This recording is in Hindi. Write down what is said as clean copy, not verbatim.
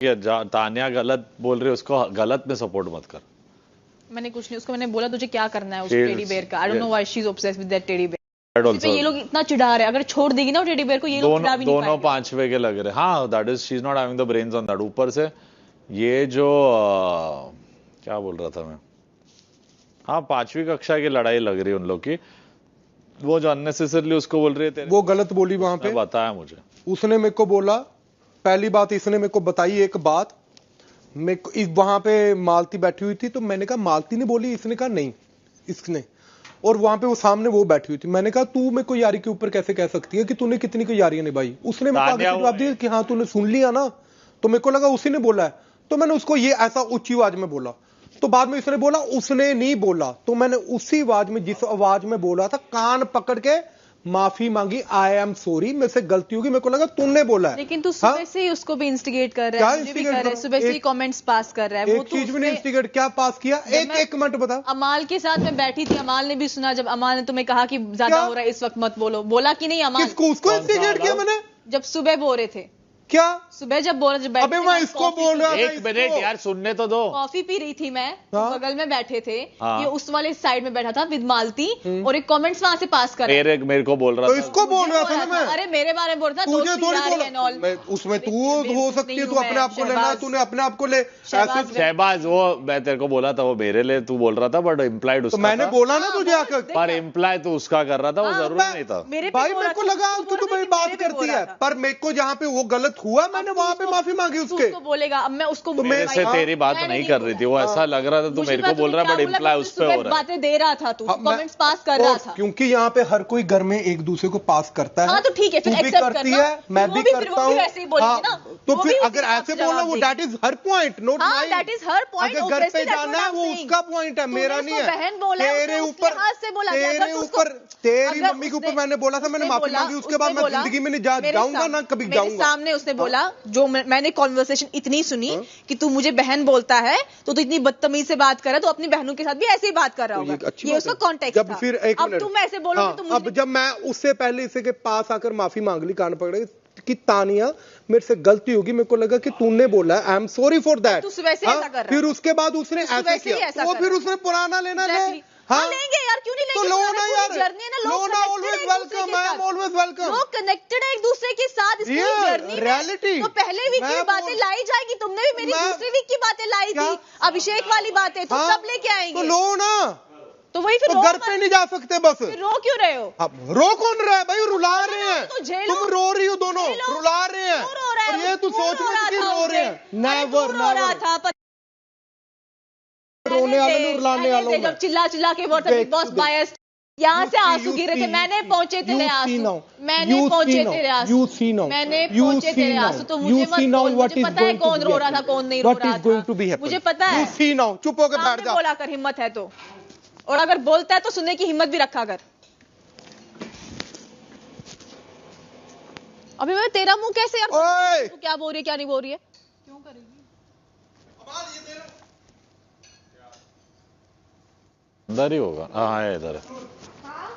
तानिया गलत बोल रही है, उसको गलत में सपोर्ट मत कर। मैंने कुछ नहीं, उसको मैंने बोला तुझे क्या करना है उस टेडी बेयर का। I don't know why she is obsessed with that teddy bear. ये लोग इतना चिढ़ा रहे हैं, अगर छोड़ देगी ना टेडी बेयर को ये लोग चिढ़ा भी नहीं पाएंगे। दोनों पांचवे के लग रहे। हाँ that is, she is not having the brains on that. ऊपर से ये जो क्या बोल रहा था मैं, हाँ 5वीं कक्षा की लड़ाई लग रही है उन लोग की। वो जो अननेसेसरली उसको बोल रही है, वो गलत बोली वहां पे। बताया मुझे, उसने मेरे को बोला पहली बात, इसने मेरे को बताई एक बात। वहां पे मालती बैठी हुई थी, तो मैंने कहा मालती ने बोली, इसने कहा नहीं इसने। और वहां पे वो सामने वो बैठी हुई थी, मैंने कहा तू मेरे को यारी के ऊपर कैसे कह सकती है कि तूने कितनी को यारियां निभाई। उसने मेरे को आगे जवाब दिया कि हाँ तूने सुन लिया ना, तो मेरे को लगा उसी ने बोला है, तो मैंने उसको ये ऐसा ऊंची आवाज में बोला। तो बाद में उसने बोला उसने नहीं बोला, तो मैंने उसी आवाज में, जिस आवाज में बोला था, कान पकड़ के माफी मांगी। आई एम सॉरी, मेरे से गलती होगी, मेरे को लगा तुमने बोला है। लेकिन तू सुबह से ही उसको भी इंस्टिगेट कर रहा है, मुझे भी कर रहा है, सुबह से ही कमेंट्स पास कर रहा है। एक चीज भी नहीं इंस्टिगेट, क्या पास किया? एक मिनट बता। अमाल के साथ मैं बैठी थी, अमाल ने भी सुना जब अमाल ने तुम्हें कहा कि ज्यादा हो रहा है इस वक्त मत बोलो, बोला कि नहीं अमाल? किसको? उसको इंस्टिगेट किया मैंने जब सुबह बोल रहे थे। क्या सुबह जब बोल रहे? अबे मैं इसको बोल रहा था। एक मिनट यार सुनने तो दो। कॉफी पी रही थी मैं, बगल में बैठे थे, हाँ। ये उस वाले साइड में बैठा था विद मालती, और एक कमेंट्स वहां से पास कर मेरे को बोल रहा था। था, तो इसको बोल रहा था ना मैं। अरे मेरे बारे में बोल रहा था, तुझे थोड़ी बोला उसमें, तू हो सकती है, तू अपने आप को लेना, तूने अपने आप को ले। शहबाज वो मैं तेरे को बोला था, वो मेरे लिए तू बोल रहा था, बट इम्प्लाइड उसका। मैंने बोला ना तुझे आकर, पर इम्प्लाई तो उसका कर रहा था, वो जरूरी नहीं था। भाई मेरे को लगा कि तू मेरी बात करती है, पर मेरे को जहाँ पे वो गलत हुआ, मैंने वहां पे माफी मांगी उसके। उसको बोलेगा, अब मैं उसको मेरे से तेरी बात नहीं कर रही थी, वो ऐसा लग रहा था तू मेरे को बोल रहा है, बट इम्प्लाई उस पे हो रहा है। बातें दे रहा था, तू कमेंट्स पास कर रहा था। क्योंकि यहाँ पे हर कोई घर में एक दूसरे को पास करता है। हाँ तो ठीक है, फिर एक्सेप्ट करती है, मैं भी करता हूँ। तो फिर अगर ऐसे बोला, वो that is her point, not mine. That is her point. अगर घर पे जाना है वो उसका पॉइंट है, मेरा नहीं है। बहन बोला, तेरे ऊपर, तेरे ऊपर, तेरी मम्मी के ऊपर मैंने बोला था, मैंने माफी मांगी, उसके बाद मैं जिंदगी में नहीं जाऊंगा ना कभी जाऊंगा। सामने उसने बोला, जो मैंने कॉन्वर्सेशन इतनी सुनी कि तू मुझे बहन बोलता है, तो तू इतनी बदतमीज से बात कर रहा है, तो अपनी बहनों के साथ भी ऐसे ही बात कर रहा होगा। ये उसका कॉन्टेक्स्ट था। जब फिर एक मिनट, अब तुम ऐसे बोलोगे तो अब जब मैं उससे पहले इसे के पास आकर माफी मांग ली, कान पकड़े कि तानिया मेरे से गलती होगी, मेरे को लगा कि तूने बोला I am sorry for that. फिर उसके बाद उसने ऐसा किया, तो फिर उसने पुराना लेना ले। हाँ लेंगे यार, क्यों नहीं लेंगे? तो लो ना यार, जर्नी है ना, लोग always welcome, I am always welcome. लोग कनेक्टेड है एक दूसरे के साथ, इसकी जर्नी रियलिटी। तो पहले वीक की बातें लाई जाएगी, तुमने भी मेरी दूसरी वीक की बातें लाई थी, अभिषेक वाली बातें तो कब लेके आएंगे? तो लो ना, तो वही फिर घर पे नहीं जा सकते बस। रो क्यों रहे हो? अब रो कौन रहा है भाई? रुला रहे हैं, तुम रो रही हो, दोनों रुला रहे हैं, और ये तू सोच मत कि रो रहे हैं। नेवर, रो रहा था, रोने वाले रुलाने वालों में। जब चिल्ला के बोल रहा बिग बॉस बायस्ड, यहाँ से आंसू गिर रहे थे, मैंने पहुंचे तेरे आंसू, मैंने पहुंचे तेरे आंसू, मैंने पहुंचे तेरे आंसू। तो मुझे मत बोल, मुझे पता है कौन रो रहा था, कौन नहीं रो रहा था, मुझे पता है। चुप होकर बैठ जा। बोला कर हिम्मत है तो, और अगर बोलता है तो सुनने की हिम्मत भी रखा कर। अभी मैं तेरा मुंह कैसे यार, तू क्या बोल रही है क्या नहीं बोल रही है? क्यों करेगी? अंदर ही होगा। हाँ है इधर। हाँ?